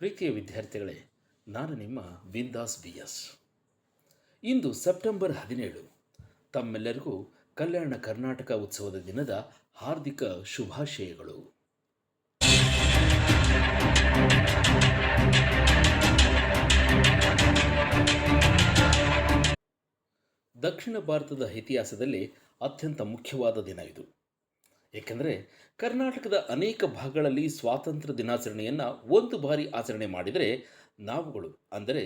ಪ್ರೀತಿಯ ವಿದ್ಯಾರ್ಥಿಗಳೇ, ನಾನು ನಿಮ್ಮ ಬಿಂದಾಸ್ BS. ಇಂದು ಸೆಪ್ಟೆಂಬರ್ 17. ತಮ್ಮೆಲ್ಲರಿಗೂ ಕಲ್ಯಾಣ ಕರ್ನಾಟಕ ಉತ್ಸವದ ದಿನದ ಹಾರ್ದಿಕ ಶುಭಾಶಯಗಳು. ದಕ್ಷಿಣ ಭಾರತದ ಇತಿಹಾಸದಲ್ಲಿ ಅತ್ಯಂತ ಮುಖ್ಯವಾದ ದಿನ ಇದು. ಏಕೆಂದರೆ ಕರ್ನಾಟಕದ ಅನೇಕ ಭಾಗಗಳಲ್ಲಿ ಸ್ವಾತಂತ್ರ್ಯ ದಿನಾಚರಣೆಯನ್ನು ಒಂದು ಬಾರಿ ಆಚರಣೆ ಮಾಡಿದರೆ, ನಾವುಗಳು ಅಂದರೆ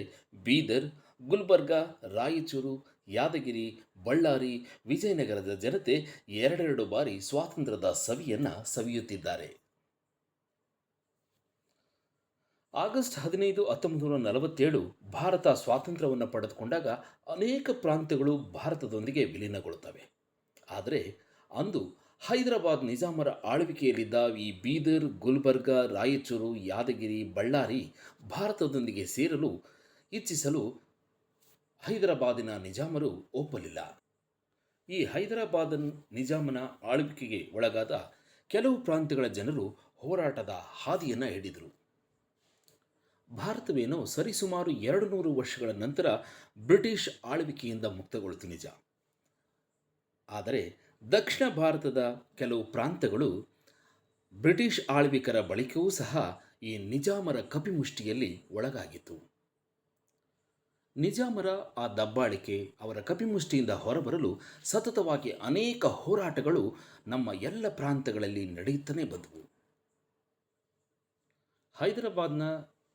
ಬೀದರ್, ಗುಲ್ಬರ್ಗ, ರಾಯಚೂರು, ಯಾದಗಿರಿ, ಬಳ್ಳಾರಿ, ವಿಜಯನಗರದ ಜನತೆ ಎರಡೆರಡು ಬಾರಿ ಸ್ವಾತಂತ್ರ್ಯದ ಸವಿಯನ್ನು ಸವಿಯುತ್ತಿದ್ದಾರೆ. ಆಗಸ್ಟ್ 15, 1947 ಭಾರತ ಸ್ವಾತಂತ್ರ್ಯವನ್ನು ಪಡೆದುಕೊಂಡಾಗ ಅನೇಕ ಪ್ರಾಂತ್ಯಗಳು ಭಾರತದೊಂದಿಗೆ ವಿಲೀನಗೊಳ್ಳುತ್ತವೆ. ಆದರೆ ಅಂದು ಹೈದರಾಬಾದ್ ನಿಜಾಮರ ಆಳ್ವಿಕೆಯಲ್ಲಿದ್ದ ಈ ಬೀದರ್, ಗುಲ್ಬರ್ಗ, ರಾಯಚೂರು, ಯಾದಗಿರಿ, ಬಳ್ಳಾರಿ ಭಾರತದೊಂದಿಗೆ ಸೇರಲು ಇಚ್ಛಿಸಲು ಹೈದರಾಬಾದಿನ ನಿಜಾಮರು ಒಪ್ಪಲಿಲ್ಲ. ಈ ಹೈದರಾಬಾದ್ ನಿಜಾಮನ ಆಳ್ವಿಕೆಗೆ ಒಳಗಾದ ಕೆಲವು ಪ್ರಾಂತ್ಯಗಳ ಜನರು ಹೋರಾಟದ ಹಾದಿಯನ್ನು ಹಿಡಿದರು. ಭಾರತವೇನೋ ಸರಿಸುಮಾರು 200 ವರ್ಷಗಳ ನಂತರ ಬ್ರಿಟಿಷ್ ಆಳ್ವಿಕೆಯಿಂದ ಮುಕ್ತಗೊಳ್ಳಿತು ನಿಜ. ಆದರೆ ದಕ್ಷಿಣ ಭಾರತದ ಕೆಲವು ಪ್ರಾಂತ್ಯಗಳು ಬ್ರಿಟಿಷ್ ಆಳ್ವಿಕರ ಬಳಿಕವೂ ಸಹ ಈ ನಿಜಾಮರ ಕಪಿಮುಷ್ಟಿಯಲ್ಲಿ ಒಳಗಾಗಿತ್ತು. ನಿಜಾಮರ ಆ ದಬ್ಬಾಳಿಕೆ, ಅವರ ಕಪಿಮುಷ್ಟಿಯಿಂದ ಹೊರಬರಲು ಸತತವಾಗಿ ಅನೇಕ ಹೋರಾಟಗಳು ನಮ್ಮ ಎಲ್ಲ ಪ್ರಾಂತ್ಯಗಳಲ್ಲಿ ನಡೆಯುತ್ತಲೇ ಬಂದವು. ಹೈದರಾಬಾದ್ನ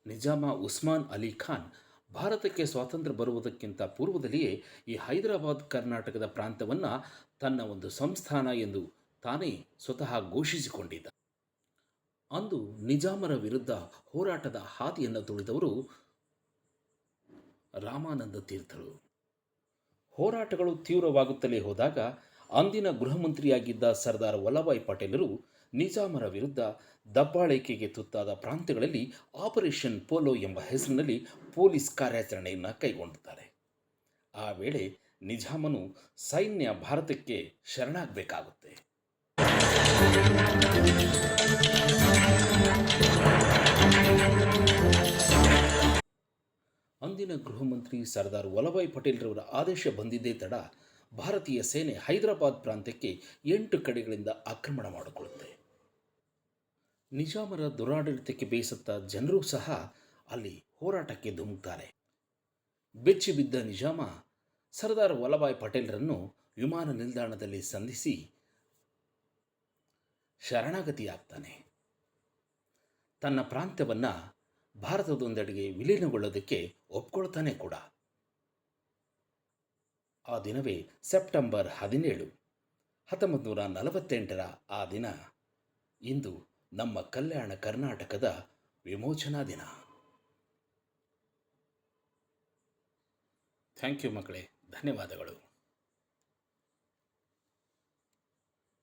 ನಿಜಾಮ ಉಸ್ಮಾನ್ ಅಲಿ ಖಾನ್ ಭಾರತಕ್ಕೆ ಸ್ವಾತಂತ್ರ್ಯ ಬರುವುದಕ್ಕಿಂತ ಪೂರ್ವದಲ್ಲಿಯೇ ಈ ಹೈದರಾಬಾದ್ ಕರ್ನಾಟಕದ ಪ್ರಾಂತ್ಯವನ್ನು ತನ್ನ ಒಂದು ಸಂಸ್ಥಾನ ಎಂದು ತಾನೇ ಸ್ವತಃ ಘೋಷಿಸಿಕೊಂಡಿದ್ದ. ಅಂದು ನಿಜಾಮರ ವಿರುದ್ಧ ಹೋರಾಟದ ಹಾದಿಯನ್ನು ತುಳಿದವರು ರಾಮಾನಂದ ತೀರ್ಥರು. ಹೋರಾಟಗಳು ತೀವ್ರವಾಗುತ್ತಲೇ ಹೋದಾಗ ಅಂದಿನ ಗೃಹ ಮಂತ್ರಿಯಾಗಿದ್ದ ಸರ್ದಾರ್ ವಲ್ಲಭಾಯ್ ಪಟೇಲರು ನಿಜಾಮರ ವಿರುದ್ಧ ದಬ್ಬಾಳಿಕೆಗೆ ತುತ್ತಾದ ಪ್ರಾಂತ್ಯಗಳಲ್ಲಿ ಆಪರೇಷನ್ ಪೋಲೋ ಎಂಬ ಹೆಸರಿನಲ್ಲಿ ಪೊಲೀಸ್ ಕಾರ್ಯಾಚರಣೆಯನ್ನು ಕೈಗೊಂಡಿದ್ದಾರೆ. ಆ ವೇಳೆ ನಿಜಾಮನು ಸೈನ್ಯ ಭಾರತಕ್ಕೆ ಶರಣಾಗಬೇಕಾಗುತ್ತೆ. ಅಂದಿನ ಗೃಹ ಮಂತ್ರಿ ಸರ್ದಾರ್ ವಲ್ಲಭಾಯ್ ಪಟೇಲ್ರವರ ಆದೇಶ ಬಂದಿದ್ದೇ ತಡ ಭಾರತೀಯ ಸೇನೆ ಹೈದರಾಬಾದ್ ಪ್ರಾಂತ್ಯಕ್ಕೆ 8 ಕಡೆಗಳಿಂದ ಆಕ್ರಮಣ ಮಾಡಿಕೊಳ್ಳುತ್ತೆ. ನಿಜಾಮರ ದುರಾಡಳಿತಕ್ಕೆ ಬೇಸತ್ತ ಜನರೂ ಸಹ ಅಲ್ಲಿ ಹೋರಾಟಕ್ಕೆ ಧುಮುಕ್ತಾರೆ. ಬೆಚ್ಚಿ ಬಿದ್ದ ನಿಜಾಮ ಸರ್ದಾರ್ ವಲ್ಲಭಾಯ್ ಪಟೇಲ್ರನ್ನು ವಿಮಾನ ನಿಲ್ದಾಣದಲ್ಲಿ ಸಂಧಿಸಿ ಶರಣಾಗತಿಯಾಗ್ತಾನೆ. ತನ್ನ ಪ್ರಾಂತ್ಯವನ್ನು ಭಾರತದೊಂದೆಡೆಗೆ ವಿಲೀನಗೊಳ್ಳೋದಕ್ಕೆ ಒಪ್ಕೊಳ್ತಾನೆ ಕೂಡ. ಆ ದಿನವೇ ಸೆಪ್ಟೆಂಬರ್ 17, 1948 ಆ ದಿನ. ಇಂದು ನಮ್ಮ ಕಲ್ಯಾಣ ಕರ್ನಾಟಕದ ವಿಮೋಚನಾ ದಿನ. ಥ್ಯಾಂಕ್ ಯು ಮಕ್ಕಳೇ, ಧನ್ಯವಾದಗಳು.